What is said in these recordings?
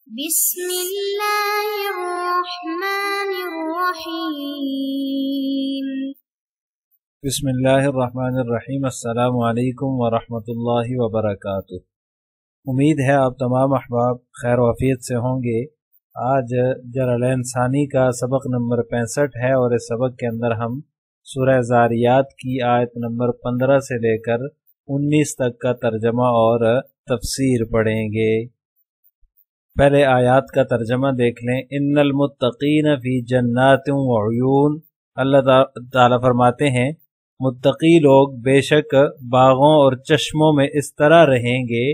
بسم اللہ الرحمن الرحیم۔ بسم اللہ الرحمن الرحیم۔ السلام علیکم ورحمۃ اللہ وبرکاتہ۔ امید ہے آپ تمام احباب خیر و عافیت سے ہوں گے۔ آج جلالین ثانی کا سبق نمبر 65 ہے اور اس سبق کے اندر ہم سورہ زاریات کی آیت نمبر 15 سے لے کر 19 تک کا ترجمہ اور تفسیر پڑھیں گے۔ پہلے آیات کا ترجمہ دیکھ لیں۔ ان المتقین فی جنات وعیون، اللہ تعالیٰ فرماتے ہیں متقی لوگ بے شک باغوں اور چشموں میں اس طرح رہیں گے،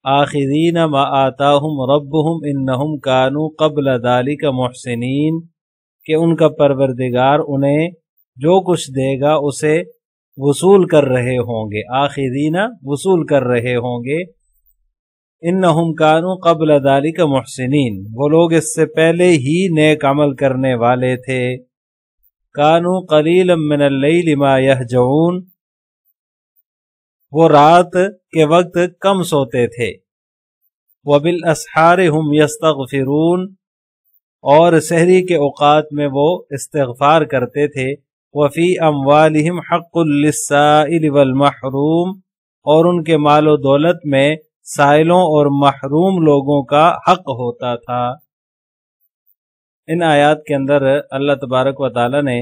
آخذین ما آتاہم ربہم انہم کانوا قبل ذالک محسنین، کہ ان کا پروردگار انہیں جو کچھ دے گا اسے وصول کر رہے ہوں گے، آخذین وصول کر رہے ہوں گے، انہم کانوا قبل ذالک محسنین، وہ لوگ اس سے پہلے ہی نیک عمل کرنے والے تھے۔ کانوا قلیلا من اللیل ما یہجعون، وہ رات کے وقت کم سوتے تھے۔ وبالاسحار ہم یستغفرون، اور سحری کے اوقات میں وہ استغفار کرتے تھے۔ وفی اموالہم حق للسائل والمحروم، اور ان کے مال و دولت میں سائلوں اور محروم لوگوں کا حق ہوتا تھا۔ ان آیات کے اندر اللہ تبارک و تعالی نے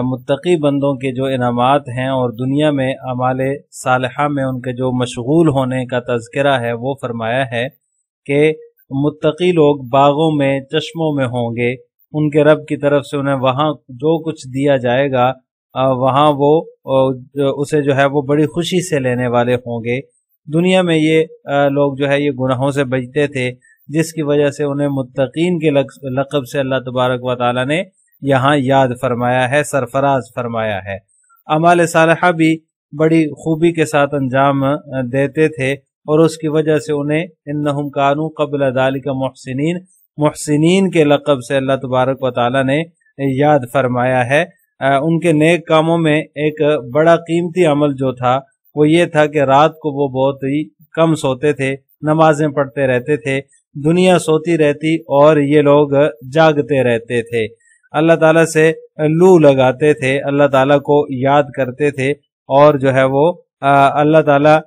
متقی بندوں کے جو انعامات ہیں اور دنیا میں اعمال صالحہ میں ان کے جو مشغول ہونے کا تذکرہ ہے وہ فرمایا ہے کہ متقی لوگ باغوں میں چشموں میں ہوں گے، ان کے رب کی طرف سے انہیں وہاں جو کچھ دیا جائے گا وہاں وہ اسے جو ہے وہ بڑی خوشی سے لینے والے ہوں گے۔ دنیا میں یہ لوگ جو ہے یہ گناہوں سے بچتے تھے، جس کی وجہ سے انہیں متقین کے لقب سے اللہ تبارک و تعالی نے یہاں یاد فرمایا ہے، سرفراز فرمایا ہے۔ اعمال صالحہ بھی بڑی خوبی کے ساتھ انجام دیتے تھے اور اس کی وجہ سے انہیں انہم کانوا قبل ذالک محسنین، محسنین کے لقب سے اللہ تبارک و تعالی نے یاد فرمایا ہے۔ ان کے نیک کاموں میں ایک بڑا قیمتی عمل جو تھا وہ یہ تھا کہ رات کو وہ بہت ہی کم سوتے تھے، نمازیں پڑھتے رہتے تھے، دنیا سوتی رہتی اور یہ لوگ جاگتے رہتے تھے، اللہ تعالیٰ سے لو لگاتے تھے، اللہ تعالیٰ کو یاد کرتے تھے اور جو ہے وہ اللہ تعالیٰ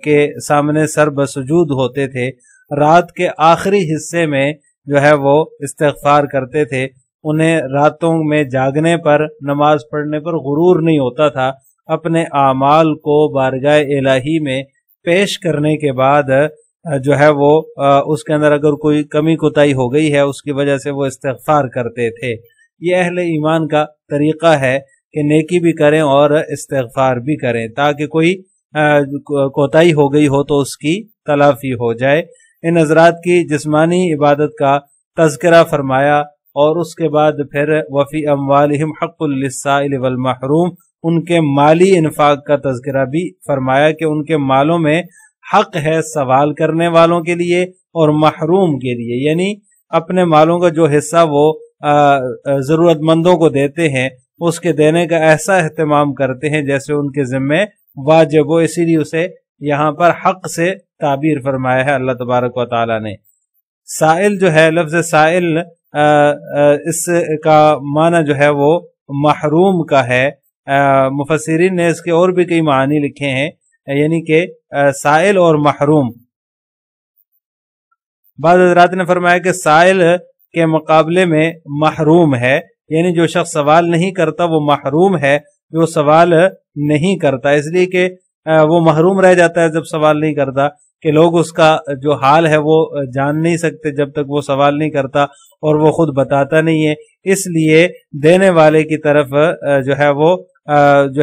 کے سامنے سر بسجود ہوتے تھے۔ رات کے آخری حصے میں جو ہے وہ استغفار کرتے تھے، انہیں راتوں میں جاگنے پر، نماز پڑھنے پر غرور نہیں ہوتا تھا۔ اپنے اعمال کو بارگاہ الہی میں پیش کرنے کے بعد جو ہے وہ اس کے اندر اگر کوئی کمی کوتاہی ہو گئی ہے اس کی وجہ سے وہ استغفار کرتے تھے۔ یہ اہل ایمان کا طریقہ ہے کہ نیکی بھی کریں اور استغفار بھی کریں تاکہ کوئی کوتاہی ہو گئی ہو تو اس کی تلافی ہو جائے۔ ان حضرات کی جسمانی عبادت کا تذکرہ فرمایا اور اس کے بعد پھر وفی اموالہم حق للسائل والمحروم، ان کے مالی انفاق کا تذکرہ بھی فرمایا کہ ان کے مالوں میں حق ہے سوال کرنے والوں کے لیے اور محروم کے لیے، یعنی اپنے مالوں کا جو حصہ وہ ضرورت مندوں کو دیتے ہیں اس کے دینے کا ایسا اہتمام کرتے ہیں جیسے ان کے ذمہ واجب ہو، اسی لیے اسے یہاں پر حق سے تعبیر فرمایا ہے اللہ تبارک و تعالی نے۔ سائل جو ہے، لفظ سائل اس کا معنی جو ہے وہ محروم کا ہے۔ مفسرین نے اس کے اور بھی کئی معنی لکھے ہیں، یعنی کہ سائل اور محروم۔ بعض حضرات نے فرمایا کہ سائل کے مقابلے میں محروم ہے، یعنی جو شخص سوال نہیں کرتا وہ محروم ہے، جو سوال نہیں کرتا، اس لیے کہ وہ محروم رہ جاتا ہے جب سوال نہیں کرتا، کہ لوگ اس کا جو حال ہے وہ جان نہیں سکتے جب تک وہ سوال نہیں کرتا اور وہ خود بتاتا نہیں ہے، اس لیے دینے والے کی طرف جو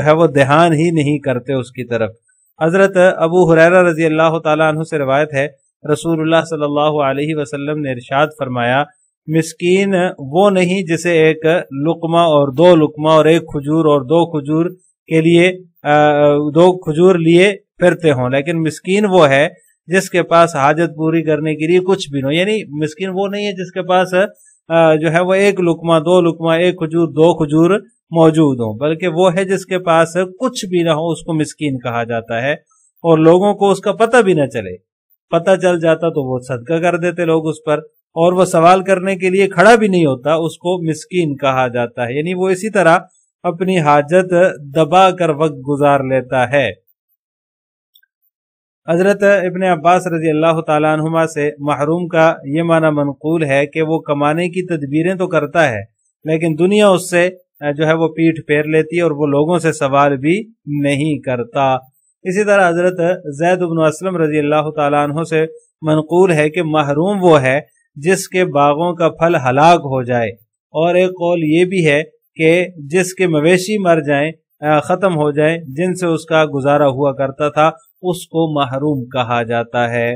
ہے وہ دھیان ہی نہیں کرتے اس کی طرف۔ حضرت ابو ہریرہ رضی اللہ تعالیٰ عنہ سے روایت ہے، رسول اللہ صلی اللہ علیہ وسلم نے ارشاد فرمایا، مسکین وہ نہیں جسے ایک لقمہ اور دو لقمہ اور ایک کھجور اور دو کھجور کے لیے دو کھجور لیے پھرتے ہوں، لیکن مسکین وہ ہے جس کے پاس حاجت پوری کرنے کے لیے کچھ بھی نہ ہو۔ یعنی مسکین وہ نہیں ہے جس کے پاس جو ہے وہ ایک لقمہ، دو لقمہ، ایک کھجور، دو کھجور موجود ہوں، بلکہ وہ ہے جس کے پاس کچھ بھی نہ ہو، اس کو مسکین کہا جاتا ہے اور لوگوں کو اس کا پتہ بھی نہ چلے۔ پتہ چل جاتا تو وہ صدقہ کر دیتے لوگ اس پر، اور وہ سوال کرنے کے لیے کھڑا بھی نہیں ہوتا، اس کو مسکین کہا جاتا ہے، یعنی وہ اسی طرح اپنی حاجت دبا کر وقت گزار لیتا ہے۔ حضرت ابن عباس رضی اللہ تعالیٰ عنہما سے محروم کا یہ معنی منقول ہے کہ وہ کمانے کی تدبیریں تو کرتا ہے لیکن دنیا اس سے جو ہے وہ پیٹھ پھیر لیتی ہے اور وہ لوگوں سے سوال بھی نہیں کرتا۔ اسی طرح حضرت زید بن اسلم رضی اللہ تعالیٰ عنہ سے منقول ہے کہ محروم وہ ہے جس کے باغوں کا پھل ہلاک ہو جائے، اور ایک قول یہ بھی ہے کہ جس کے مویشی مر جائیں، ختم ہو جائیں، جن سے اس کا گزارا ہوا کرتا تھا، اس کو محروم کہا جاتا ہے۔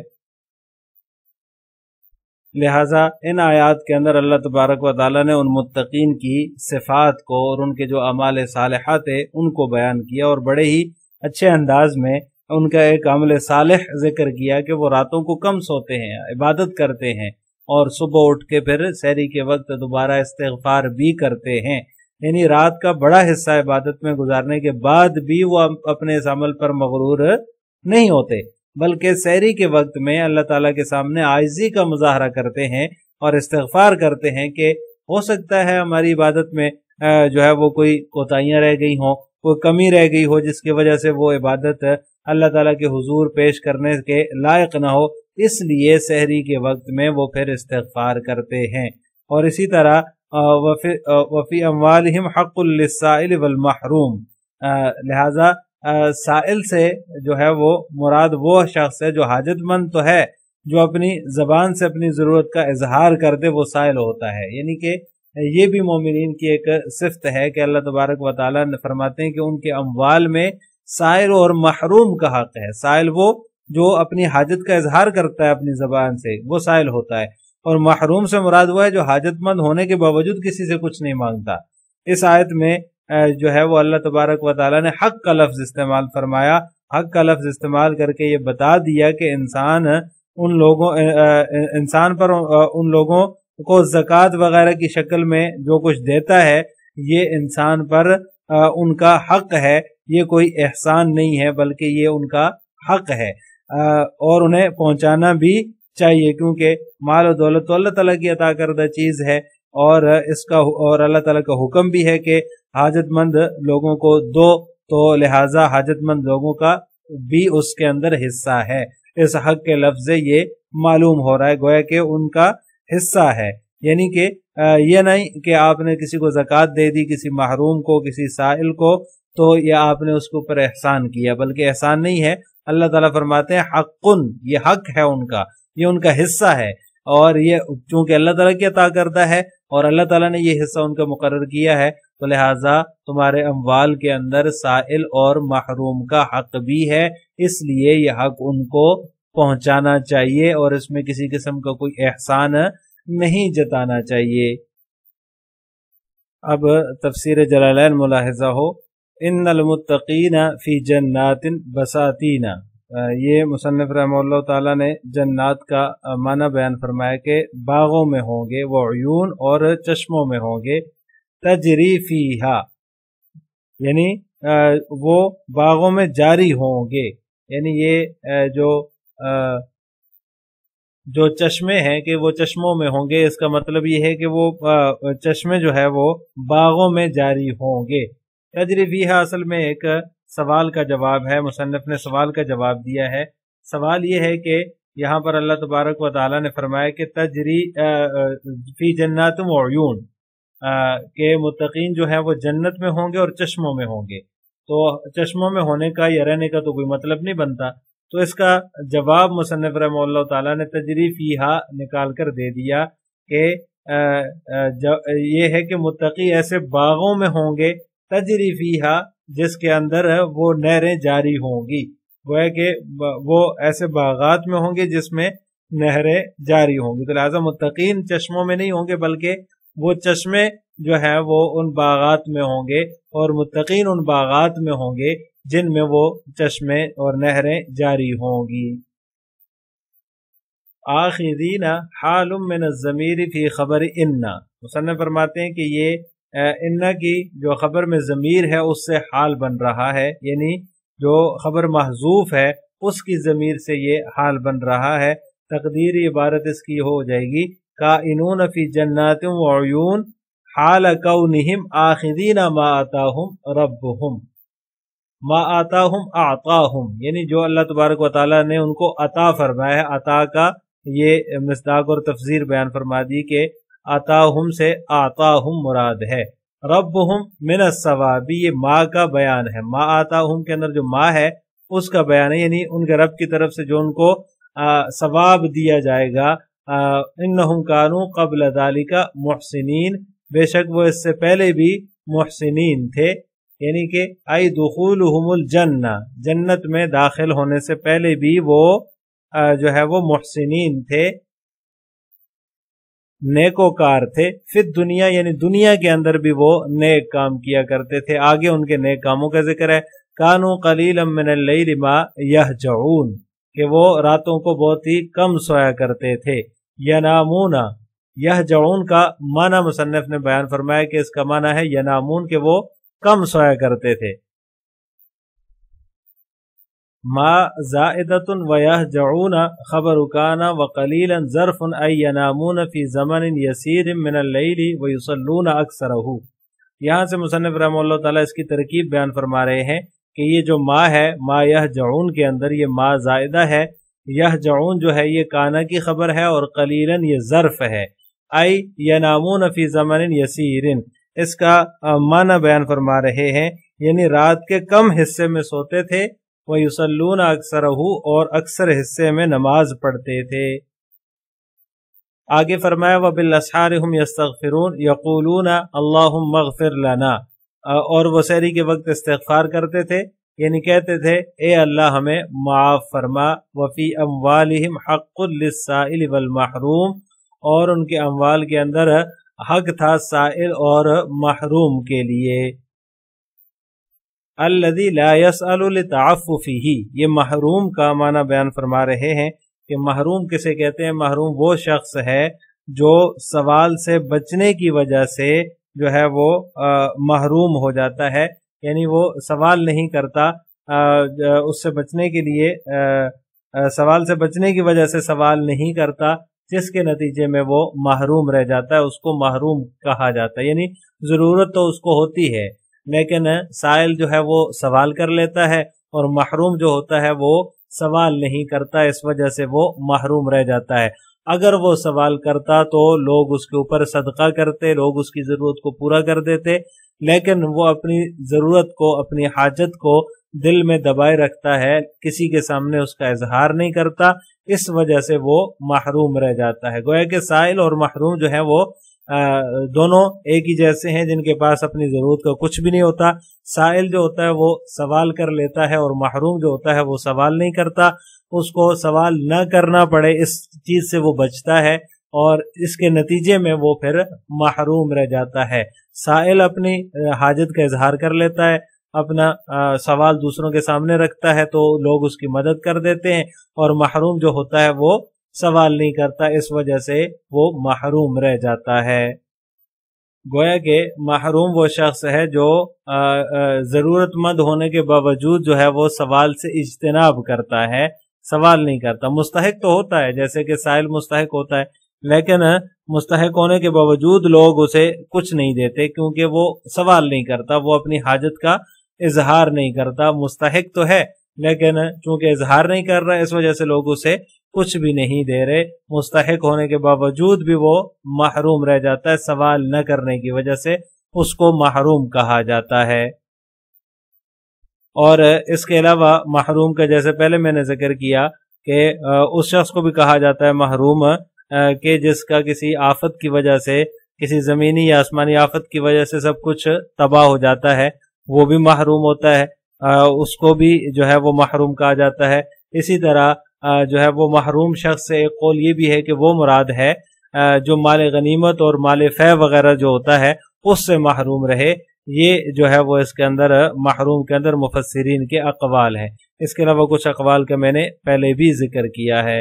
لہٰذا ان آیات کے اندر اللہ تبارک و تعالیٰ نے ان متقین کی صفات کو اور ان کے جو اعمال صالحہ تھے ان کو بیان کیا، اور بڑے ہی اچھے انداز میں ان کا ایک عمل صالح ذکر کیا کہ وہ راتوں کو کم سوتے ہیں، عبادت کرتے ہیں، اور صبح اٹھ کے پھر سحری کے وقت دوبارہ استغفار بھی کرتے ہیں، یعنی رات کا بڑا حصہ عبادت میں گزارنے کے بعد بھی وہ اپنے اس عمل پر مغرور نہیں ہوتے، بلکہ سحری کے وقت میں اللہ تعالیٰ کے سامنے عاجزی کا مظاہرہ کرتے ہیں اور استغفار کرتے ہیں کہ ہو سکتا ہے ہماری عبادت میں جو ہے وہ کوئی کوتاہیاں رہ گئی ہوں، کوئی کمی رہ گئی ہو جس کی وجہ سے وہ عبادت اللہ تعالیٰ کے حضور پیش کرنے کے لائق نہ ہو، اس لیے سحری کے وقت میں وہ پھر استغفار کرتے ہیں۔ اور اسی طرح وفی اموالہم حق للسائل والمحروم، لہذا سائل سے جو ہے وہ مراد وہ شخص ہے جو حاجت مند تو ہے، جو اپنی زبان سے اپنی ضرورت کا اظہار کر دے وہ سائل ہوتا ہے، یعنی کہ یہ بھی مومنین کی ایک صفت ہے کہ اللہ تبارک و تعالیٰ نے فرماتے ہیں کہ ان کے اموال میں سائل اور محروم کا حق ہے۔ سائل وہ جو اپنی حاجت کا اظہار کرتا ہے اپنی زبان سے، وہ سائل ہوتا ہے، اور محروم سے مراد وہ ہے جو حاجت مند ہونے کے باوجود کسی سے کچھ نہیں مانگتا۔ اس آیت میں جو ہے وہ اللہ تبارک و تعالیٰ نے حق کا لفظ استعمال فرمایا، حق کا لفظ استعمال کر کے یہ بتا دیا کہ انسان پر ان لوگوں کو زکوٰۃ وغیرہ کی شکل میں جو کچھ دیتا ہے یہ انسان پر ان کا حق ہے، یہ کوئی احسان نہیں ہے بلکہ یہ ان کا حق ہے، اور انہیں پہنچانا بھی چاہیے، کیونکہ مال و دولت تو اللہ تعالیٰ کی عطا کردہ چیز ہے، اور اللہ تعالیٰ کا حکم بھی ہے کہ حاجت مند لوگوں کو دو، تو لہٰذا حاجت مند لوگوں کا بھی اس کے اندر حصہ ہے۔ اس حق کے لفظ سے یہ معلوم ہو رہا ہے گویا کہ ان کا حصہ ہے، یعنی کہ یہ نہیں کہ آپ نے کسی کو زکوٰۃ دے دی، کسی محروم کو، کسی سائل کو، تو یہ آپ نے اس کے اوپر احسان کیا، بلکہ احسان نہیں ہے۔ اللہ تعالیٰ فرماتے ہیں حقن، یہ حق ہے ان کا، یہ ان کا حصہ ہے، اور یہ چونکہ اللہ تعالیٰ کی عطا کردہ ہے اور اللہ تعالیٰ نے یہ حصہ ان کا مقرر کیا ہے، تو لہٰذا تمہارے اموال کے اندر سائل اور محروم کا حق بھی ہے، اس لیے یہ حق ان کو پہنچانا چاہیے اور اس میں کسی قسم کا کوئی احسان نہیں جتانا چاہیے۔ اب تفسیر جلالین ملاحظہ ہو، ان المتقین فی جنات بساتین، یہ مصنف رحمہ اللہ تعالیٰ نے جنات کا معنی بیان فرمایا کہ باغوں میں ہوں گے، وہ عیون اور چشموں میں ہوں گے، تجری فیہا یعنی وہ باغوں میں جاری ہوں گے، یعنی یہ جو چشمے ہیں کہ وہ چشموں میں ہوں گے، اس کا مطلب یہ ہے کہ وہ چشمے جو ہے وہ باغوں میں جاری ہوں گے۔ تجری فیہا اصل میں ایک سوال کا جواب ہے، مصنف نے سوال کا جواب دیا ہے۔ سوال یہ ہے کہ یہاں پر اللہ تبارک و تعالیٰ نے فرمایا کہ تجری فی جنات و عیون، کہ متقین جو ہے وہ جنت میں ہوں گے اور چشموں میں ہوں گے، تو چشموں میں ہونے کا یا رہنے کا تو کوئی مطلب نہیں بنتا، تو اس کا جواب مصنف رحمہ اللہ تعالیٰ نے تجری فیہا نکال کر دے دیا کہ یہ ہے کہ متقی ایسے باغوں میں ہوں گے، تجری فیہا جس کے اندر وہ نہریں جاری ہوں گی، گویا کہ وہ ایسے باغات میں ہوں گے جس میں نہریں جاری ہوں گی، تو لہٰذا متقین چشموں میں نہیں ہوں گے بلکہ وہ چشمے جو ہے وہ ان باغات میں ہوں گے، اور متقین ان باغات میں ہوں گے جن میں وہ چشمے اور نہریں جاری ہوں گی۔ آخذین حال من الضمیر فی خبر ان، مصنف فرماتے ہیں کہ یہ ان کی جو خبر میں ضمیر ہے اس سے حال بن رہا ہے، یعنی جو خبر محذوف ہے اس کی ضمیر سے یہ حال بن رہا ہے. تقدیری عبارت اس کی ہو جائے گی کائنون فی جنات و عیون حال کونہم آخذین ما آتاہم ربہم. ما آتاہم اعطاہم یعنی جو اللہ تبارک و تعالیٰ نے ان کو عطا فرمایا ہے. عطا کا یہ مصداق اور تفسیر بیان فرما دی کہ عطاہم سے اعطاہم مراد ہے. ربہم من الثواب یہ ما کا بیان ہے. ما آتاہم کے اندر جو ما ہے اس کا بیان ہے، یعنی ان کے رب کی طرف سے جو ان کو ثواب دیا جائے گا. انہم کانوا قبل ذالک محسنین بے شک وہ اس سے پہلے بھی محسنین تھے، یعنی کہ ای دخولہم الجنہ جنت میں داخل ہونے سے پہلے بھی وہ جو ہے وہ محسنین تھے، نیکوکار تھے. فی دنیا یعنی دنیا کے اندر بھی وہ نیک کام کیا کرتے تھے. آگے ان کے نیک کاموں کا ذکر ہے. کانوا قلیلا من اللیل ما یہجعون کہ وہ راتوں کو بہت ہی کم سویا کرتے تھے. ینامون یہجعون کا معنی مصنف نے بیان فرمایا کہ اس کا معنی ہے ینامون کہ وہ کم سویا کرتے تھے. ما زائدۃ و یہجعون خبر کان وقلیلا ظرف ای ینامون فی زمن یسیر من اللیل ویصلون اکثرہ. یہاں سے مصنف رحمہ اللہ تعالیٰ اس کی ترکیب بیان فرما رہے ہیں کہ یہ جو ما ہے ما یہجعون کے اندر یہ ما زائدہ ہے. یہجعون جو ہے یہ کانا کی خبر ہے اور قلیلاً یہ ظرف ہے. ای ینامون فی زمن یسیر اس کا معنی بیان فرما رہے ہیں یعنی رات کے کم حصے میں سوتے تھے. وَيُصَلُّونَ أَكْثَرَهُ اور اکثر حصے میں نماز پڑھتے تھے. آگے فرمایا وَبِالْأَسْحَارِ هُمْ يَسْتَغْفِرُونَ يَقُولُونَ اللَّهُمَّ اغْفِرْ لَنَا اور وہ سحری کے وقت استغفار کرتے تھے یعنی کہتے تھے اے اللہ ہمیں معاف فرما. وَفِي أَمْوَالِهِمْ حَقٌّ لِلسَّائِلِ وَالْمَحْرُومِ اور ان کے اموال کے اندر حق تھا سائل اور محروم کے لیے. الذی لا یسأل لتعففہ یہ محروم کا معنی بیان فرما رہے ہیں کہ محروم کسے کہتے ہیں. محروم وہ شخص ہے جو سوال سے بچنے کی وجہ سے جو ہے وہ محروم ہو جاتا ہے، یعنی وہ سوال نہیں کرتا، اس سے بچنے کے لیے سوال سے بچنے کی وجہ سے سوال نہیں کرتا، جس کے نتیجے میں وہ محروم رہ جاتا ہے. اس کو محروم کہا جاتا ہے. یعنی ضرورت تو اس کو ہوتی ہے لیکن سائل جو ہے وہ سوال کر لیتا ہے اور محروم جو ہوتا ہے وہ سوال نہیں کرتا، اس وجہ سے وہ محروم رہ جاتا ہے. اگر وہ سوال کرتا تو لوگ اس کے اوپر صدقہ کرتے، لوگ اس کی ضرورت کو پورا کر دیتے، لیکن وہ اپنی ضرورت کو اپنی حاجت کو دل میں دبائے رکھتا ہے، کسی کے سامنے اس کا اظہار نہیں کرتا، اس وجہ سے وہ محروم رہ جاتا ہے. گویا کہ سائل اور محروم جو ہے وہ دونوں ایک ہی جیسے ہیں جن کے پاس اپنی ضرورت کا کچھ بھی نہیں ہوتا. سائل جو ہوتا ہے وہ سوال کر لیتا ہے اور محروم جو ہوتا ہے وہ سوال نہیں کرتا. اس کو سوال نہ کرنا پڑے اس چیز سے وہ بچتا ہے اور اس کے نتیجے میں وہ پھر محروم رہ جاتا ہے. سائل اپنی حاجت کا اظہار کر لیتا ہے، اپنا سوال دوسروں کے سامنے رکھتا ہے تو لوگ اس کی مدد کر دیتے ہیں، اور محروم جو ہوتا ہے وہ سوال نہیں کرتا، اس وجہ سے وہ محروم رہ جاتا ہے. گویا کہ محروم وہ شخص ہے جو ضرورت مند ہونے کے باوجود جو ہے وہ سوال سے اجتناب کرتا ہے، سوال نہیں کرتا. مستحق تو ہوتا ہے جیسے کہ سائل مستحق ہوتا ہے، لیکن مستحق ہونے کے باوجود لوگ اسے کچھ نہیں دیتے کیونکہ وہ سوال نہیں کرتا، وہ اپنی حاجت کا اظہار نہیں کرتا. مستحق تو ہے لیکن چونکہ اظہار نہیں کر رہا اس وجہ سے لوگ اسے کچھ بھی نہیں دے رہے. مستحق ہونے کے باوجود بھی وہ محروم رہ جاتا ہے، سوال نہ کرنے کی وجہ سے اس کو محروم کہا جاتا ہے. اور اس کے علاوہ محروم کا جیسے پہلے میں نے ذکر کیا کہ اس شخص کو بھی کہا جاتا ہے محروم کہ جس کا کسی آفت کی وجہ سے، کسی زمینی یا آسمانی آفت کی وجہ سے سب کچھ تباہ ہو جاتا ہے، وہ بھی محروم ہوتا ہے، اس کو بھی جو ہے وہ محروم کہا جاتا ہے. اسی طرح جو ہے وہ محروم شخص سے ایک قول یہ بھی ہے کہ وہ مراد ہے جو مال غنیمت اور مال فے وغیرہ جو ہوتا ہے اس سے محروم رہے. یہ جو ہے وہ اس کے اندر محروم کے اندر مفسرین کے اقوال ہیں. اس کے علاوہ کچھ اقوال کا میں نے پہلے بھی ذکر کیا ہے.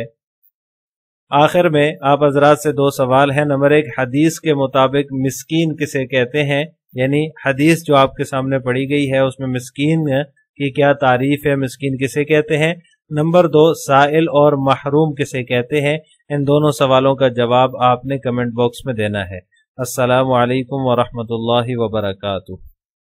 آخر میں آپ حضرات سے دو سوال ہیں. نمبر ایک، حدیث کے مطابق مسکین کسے کہتے ہیں؟ یعنی حدیث جو آپ کے سامنے پڑھی گئی ہے اس میں مسکین کی کیا تعریف ہے، مسکین کسے کہتے ہیں؟ نمبر 2 سائل اور محروم کسے کہتے ہیں؟ ان دونوں سوالوں کا جواب آپ نے کمنٹ باکس میں دینا ہے۔ السلام علیکم ورحمۃ اللہ وبرکاتہ۔